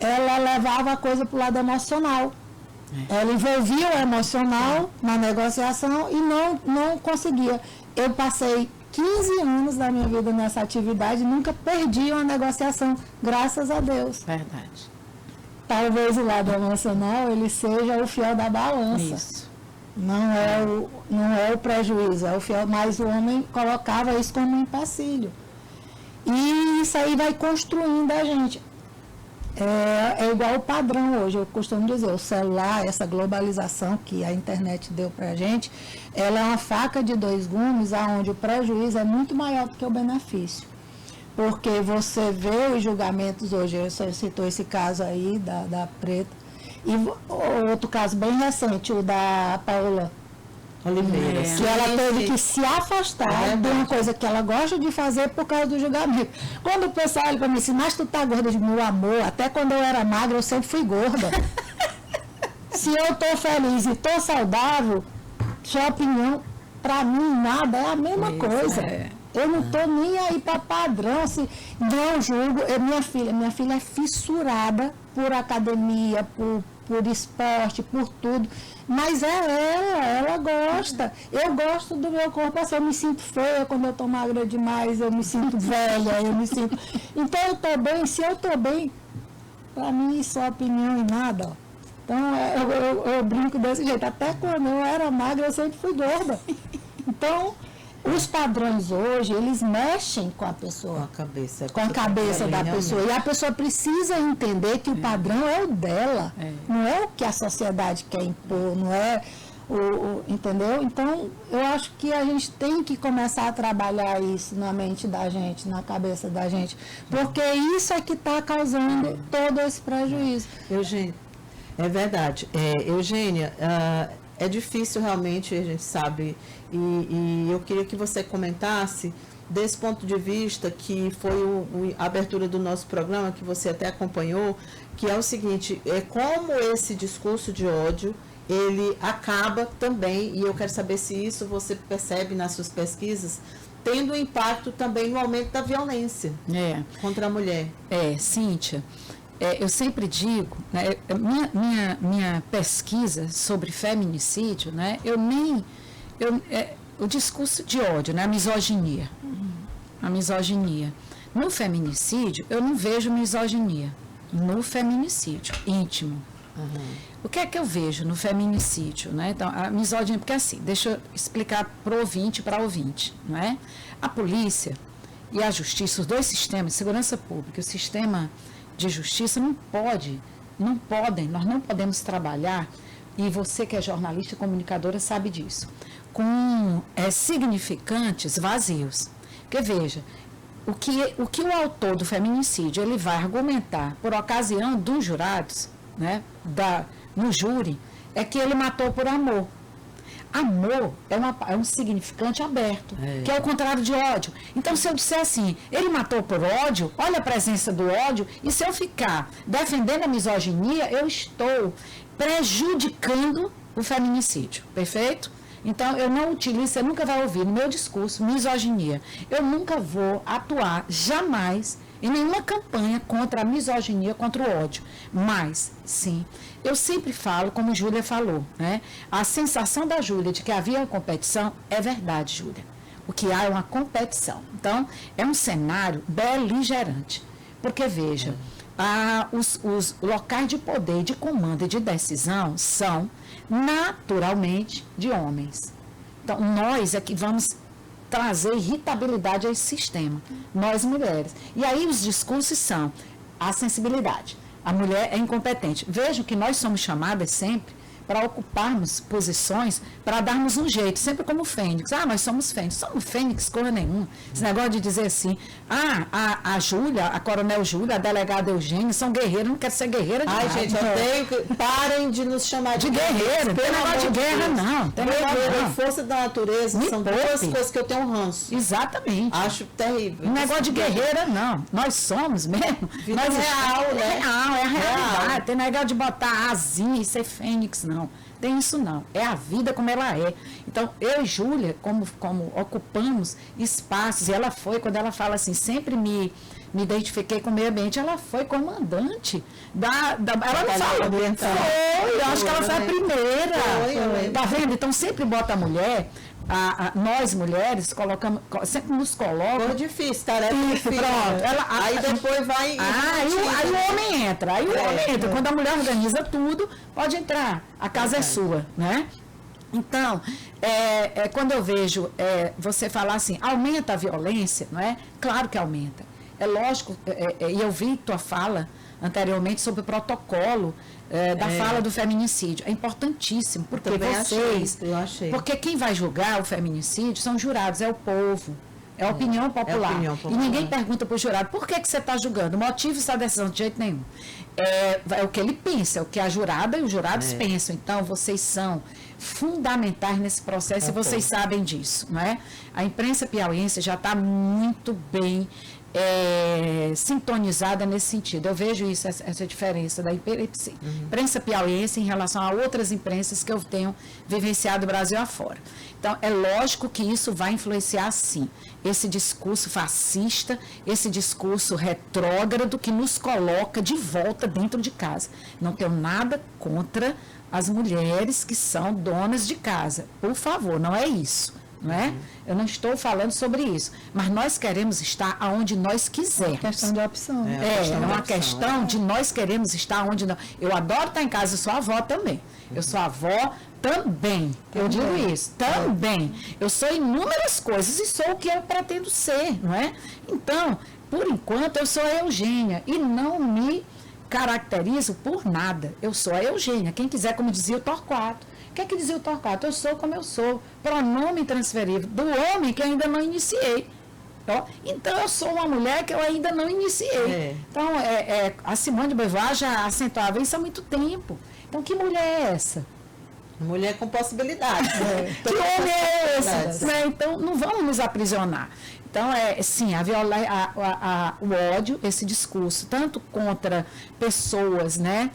ela levava a coisa para o lado emocional. Ela envolvia o emocional na negociação e não conseguia. Eu passei 15 anos da minha vida nessa atividade, nunca perdi uma negociação, graças a Deus. Verdade. Talvez o lado emocional, ele seja o fiel da balança. Isso. Não é o prejuízo, é o fiel, mas o homem colocava isso como um empecilho. E isso aí vai construindo a gente. É igual o padrão hoje, eu costumo dizer, o celular, essa globalização que a internet deu para a gente, ela é uma faca de dois gumes, onde o prejuízo é muito maior do que o benefício. Porque você vê os julgamentos hoje, você citou esse caso aí da Preta, e outro caso bem recente, o da Paola Oliveira, que ela teve que se afastar de uma coisa que ela gosta de fazer por causa do julgamento. Quando o pessoal olha para mim assim, mas tu tá gorda, de meu amor, até quando eu era magra eu sempre fui gorda. Se eu tô feliz e tô saudável, sua opinião, para mim nada, é a mesma coisa. Eu não tô nem aí para padrão, assim, não julgo. Minha filha é fissurada por academia, por esporte, por tudo. Mas ela gosta. Eu gosto do meu corpo assim, eu me sinto feia quando eu tô magra demais, eu me sinto velha, Então eu tô bem, se eu tô bem, para mim isso é opinião e nada. Ó. Então eu brinco desse jeito. Até quando eu era magra, eu sempre fui gorda. Então, os padrões hoje, eles mexem com a pessoa. Com a cabeça da pessoa. E a pessoa precisa entender que o padrão é o dela. Não é o que a sociedade quer impor, não é entendeu? Então, eu acho que a gente tem que começar a trabalhar isso na mente da gente, na cabeça da gente. Porque isso é que está causando todo esse prejuízo. Eugênia, é verdade. Eugênia, é difícil realmente, a gente sabe, e eu queria que você comentasse desse ponto de vista que foi a abertura do nosso programa, que você até acompanhou, que é o seguinte, como esse discurso de ódio, ele acaba também, e eu quero saber se isso você percebe nas suas pesquisas, tendo impacto também no aumento da violência contra a mulher. Cíntia, eu sempre digo, né, minha pesquisa sobre feminicídio, né, o discurso de ódio, né, a misoginia. A misoginia. No feminicídio, eu não vejo misoginia. No feminicídio íntimo. O que é que eu vejo no feminicídio? Né? Então, a misoginia, porque assim, deixa eu explicar para o ouvinte, não é? A polícia e a justiça, os dois sistemas de segurança pública, o sistema de justiça nós não podemos trabalhar e você que é jornalista e comunicadora sabe disso, com significantes vazios. Porque, veja, o que o autor do feminicídio ele vai argumentar por ocasião dos jurados, né, no júri, é que ele matou por amor. Amor é um significante aberto, que é o contrário de ódio. Então, se eu disser assim, ele matou por ódio, olha a presença do ódio, e se eu ficar defendendo a misoginia, eu estou prejudicando o feminicídio, perfeito? Então, eu não utilizo, você nunca vai ouvir no meu discurso misoginia. Eu nunca vou atuar, jamais, em nenhuma campanha contra a misoginia, contra o ódio. Mas, sim, eu sempre falo, como Júlia falou, né? A sensação da Júlia de que havia uma competição é verdade, Júlia. O que há é uma competição. Então, é um cenário beligerante. Porque, veja, os locais de poder, de comando e de decisão são naturalmente de homens. Então, nós é que vamos trazer irritabilidade a esse sistema, nós mulheres. E aí os discursos são a sensibilidade, a mulher é incompetente. Vejam que nós somos chamadas sempre para ocuparmos posições, para darmos um jeito, sempre como fênix. Nós somos fênix. Somos fênix, coisa nenhuma. Esse negócio de dizer assim, a Júlia, a coronel Júlia, a delegada Eugênia, são guerreiras, não quero ser guerreira de nada. Gente, eu tenho que... Parem de nos chamar de guerreiro. Não tem negócio de guerra, não. Tem guerreiro e força da natureza são duas coisas que eu tenho um ranço. Exatamente. Acho terrível. Um negócio de guerreira, não. Nós somos mesmo. Nós real, né? Real, é a realidade. Tem negócio de botar asinha e ser fênix, não. Tem isso não, é a vida como ela é. Então, eu e Júlia, como ocupamos espaços, e ela foi, quando ela fala assim, sempre me identifiquei com o meio ambiente, ela foi comandante ela não fala, foi, eu acho que ela foi a primeira. Tá vendo? Então, sempre bota a mulher, nós mulheres sempre nos colocam. Foi difícil, tarefa difícil. Pronto. Aí depois vai. Aí o homem entra. Quando a mulher organiza tudo, pode entrar. A casa é sua, né? Então, quando eu vejo você falar assim, aumenta a violência, não é? Claro que aumenta. É lógico, e eu vi tua fala anteriormente sobre o protocolo da fala do feminicídio. É importantíssimo, porque achei. Porque quem vai julgar o feminicídio são jurados, é o povo. É a opinião popular. E ninguém pergunta para o jurado, por que você está julgando? O motivo dessa decisão, de jeito nenhum. É o que ele pensa, é o que a jurada e os jurados pensam. Então, vocês são fundamentais nesse processo e vocês sabem disso, não é? A imprensa piauiense já está muito bem sintonizada nesse sentido. Eu vejo isso, essa diferença da imprensa piauiense em relação a outras imprensas que eu tenho vivenciado o Brasil afora. Então, é lógico que isso vai influenciar, sim, esse discurso fascista, esse discurso retrógrado que nos coloca de volta dentro de casa. Não tenho nada contra as mulheres que são donas de casa. Por favor, não é isso. Não é? Eu não estou falando sobre isso, mas nós queremos estar aonde nós quisermos. É questão de opção. É uma questão de nós queremos estar onde nós... Eu adoro estar em casa, eu sou avó também. Eu sou avó também. Eu digo isso, também. Eu sou inúmeras coisas e sou o que eu pretendo ser, não é? Então, por enquanto, eu sou a Eugênia e não me caracterizo por nada. Eu sou a Eugênia. Quem quiser, como dizia o Torquato. O que é que dizia o Torquato? Eu sou como eu sou. Pronome intransferível do homem que ainda não iniciei. Então, eu sou uma mulher que eu ainda não iniciei. Então, a Simone de Beauvoir já acentuava isso há muito tempo. Então, que mulher é essa? Mulher com possibilidades. Que homem é esse? Então, não vamos nos aprisionar. Então, sim, o ódio, esse discurso, tanto contra pessoas, né,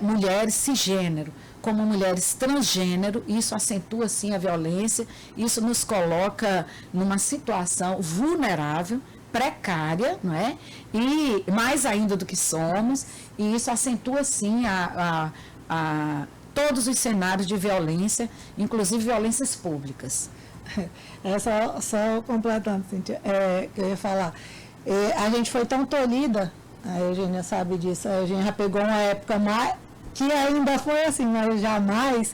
mulheres cisgênero, como mulheres transgênero, isso acentua, sim, a violência, isso nos coloca numa situação vulnerável, precária, não é? E mais ainda do que somos, e isso acentua, sim, todos os cenários de violência, inclusive violências públicas. Só completando, Cíntia, que eu ia falar, a gente foi tão tolhida, a Eugênia sabe disso, a Eugênia já pegou uma época mais, que ainda foi assim, mas jamais,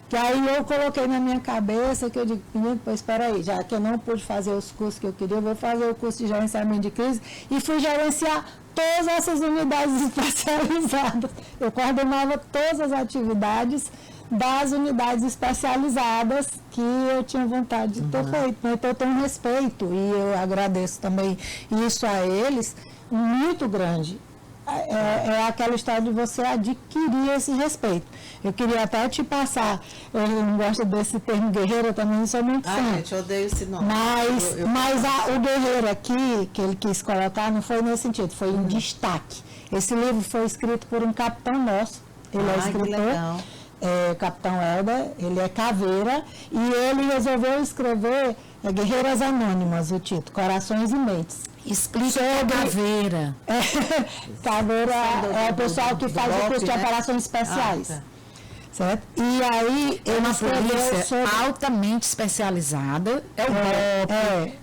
que aí eu coloquei na minha cabeça, que eu digo, pois espera aí, já que eu não pude fazer os cursos que eu queria, eu vou fazer o curso de gerenciamento de crise, e fui gerenciar todas essas unidades especializadas. Eu coordenava todas as atividades das unidades especializadas que eu tinha vontade de ter feito. Então, eu tenho um respeito e eu agradeço também isso a eles, muito grande. É aquela história de você adquirir esse respeito. Eu queria até te passar, eu não gosto desse termo guerreira, também não sou muito fã. Gente, eu odeio esse nome. Mas o guerreiro aqui, que ele quis colocar, não foi nesse sentido, foi um destaque. Esse livro foi escrito por um capitão nosso, ele é escritor. Capitão Helder, ele é caveira, e ele resolveu escrever Guerreiras Anônimas, o título, Corações e Mentes. Explica sobre caveira. Caveira é o pessoal que faz o curso de operações especiais. Certo? E aí ele polícia sobre... altamente especializada,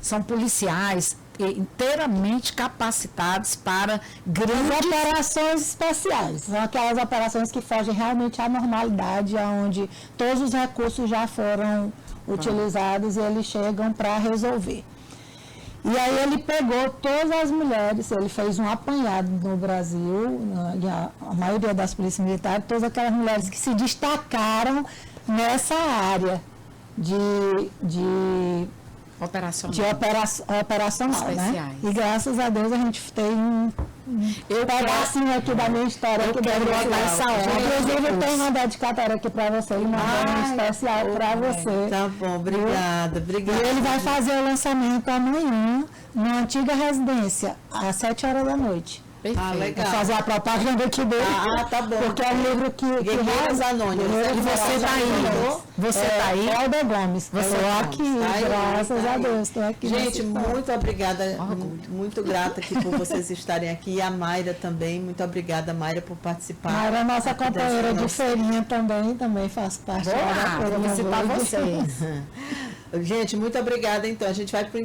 são policiais inteiramente capacitados para grandes operações especiais. São aquelas operações que fogem realmente à normalidade, onde todos os recursos já foram utilizados e eles chegam para resolver. E aí ele pegou todas as mulheres, ele fez um apanhado no Brasil, a maioria das polícias militares, todas aquelas mulheres que se destacaram nessa área de operacional, né? E graças a Deus a gente tem um pedacinho aqui da minha história que deve botar essa hora. Inclusive tem uma dedicatória aqui para você, uma especial para você. Tá bom, obrigada. E ele vai fazer o lançamento amanhã na antiga residência, às 7 horas da noite. Legal. Vou fazer a propaganda aqui dele. Tá bom. Porque é um livro que Guerreiras Anônimas. E você está aí. Você está aí. Helder Gomes. Você aqui, graças a Deus. Estou aqui. Gente, muito obrigada. Muito grata aqui por vocês estarem aqui. E a Mayra também. Muito obrigada, Mayra, por participar. Mayra é nossa companheira de feirinha também faz parte da feira. Vou visitar vocês. Gente, muito obrigada. Então, a gente vai para o